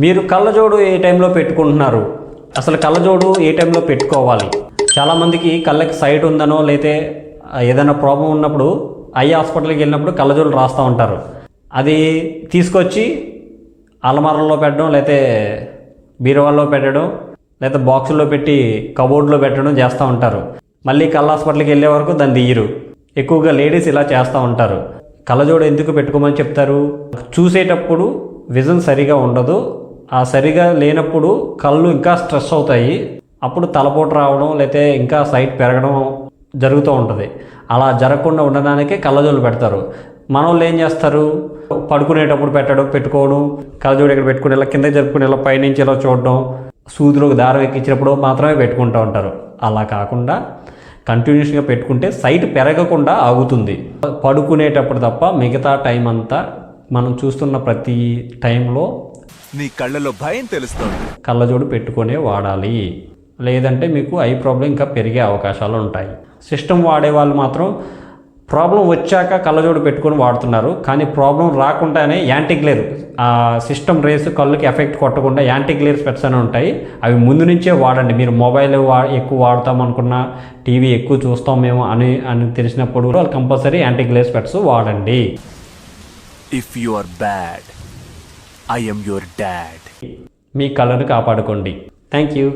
మీరు కళ్ళజోడు ఏ టైంలో పెట్టుకుంటున్నారు? అసలు కళ్ళజోడు ఏ టైంలో పెట్టుకోవాలి? చాలామందికి కళ్ళకి సైట్ ఉందనో లేతే ఏదైనా ప్రాబ్లం ఉన్నప్పుడు ఐ హాస్పిటల్కి వెళ్ళినప్పుడు కళ్ళజోడు రాస్తూ ఉంటారు. అది తీసుకొచ్చి అలమారల్లో పెట్టడం, లేతే బీరువాల్లో పెట్టడం, లేకపోతే బాక్సుల్లో పెట్టి కబోర్డ్లో పెట్టడం చేస్తూ ఉంటారు. మళ్ళీ కళ్ళ హాస్పిటల్కి వెళ్ళే వరకు దాన్ని తీయరు. ఎక్కువగా లేడీస్ ఇలా చేస్తూ ఉంటారు. కళ్ళజోడు ఎందుకు పెట్టుకోమని చెప్తారు? చూసేటప్పుడు విజన్ సరిగా ఉండదు. ఆ సరిగా లేనప్పుడు కళ్ళు ఇంకా స్ట్రెస్ అవుతాయి. అప్పుడు తలపోటు రావడం లేతే ఇంకా సైట్ పెరగడం జరుగుతూ ఉంటుంది. అలా జరగకుండా ఉండడానికే కళ్ళజోళ్ళు పెడతారు. మనోళ్ళు ఏం చేస్తారు? పడుకునేటప్పుడు పెట్టుకోవడం, కళ్ళజోడు ఇక్కడ పెట్టుకుని ఇలా కింద జరుపుకుని ఇలా పైనుంచి ఇలా చూడడం, సూదిలోకి దారం ఎక్కించినప్పుడు మాత్రమే పెట్టుకుంటూ ఉంటారు. అలా కాకుండా కంటిన్యూస్గా పెట్టుకుంటే సైట్ పెరగకుండా ఆగుతుంది. పడుకునేటప్పుడు తప్ప మిగతా టైం అంతా మనం చూస్తున్న ప్రతి టైంలో నీ కళ్ళలో భయం తెలుస్తుంది. కళ్ళజోడు పెట్టుకునే వాడాలి. లేదంటే మీకు ఐ ప్రాబ్లం ఇంకా పెరిగే అవకాశాలు ఉంటాయి. సిస్టమ్ వాడే వాళ్ళు మాత్రం ప్రాబ్లం వచ్చాక కళ్ళజోడు పెట్టుకొని వాడుతున్నారు. కానీ ప్రాబ్లం రాకుండానే యాంటీగ్లేర్, ఆ సిస్టమ్ రేస్ కళ్ళుకి ఎఫెక్ట్ కొట్టకుండా యాంటీగ్లేర్ స్పెట్స్ అని ఉంటాయి. అవి ముందు నుంచే వాడండి. మీరు మొబైల్ ఎక్కువ వాడతాం అనుకున్నా, టీవీ ఎక్కువ చూస్తాం మేము అని తెలిసినప్పుడు వాళ్ళు కంపల్సరీ యాంటీగ్లేర్ స్పెట్స్ వాడండి. If you are bad, I am your dad. మీ కళ్ళను కాపాడుకోండి. Thank you.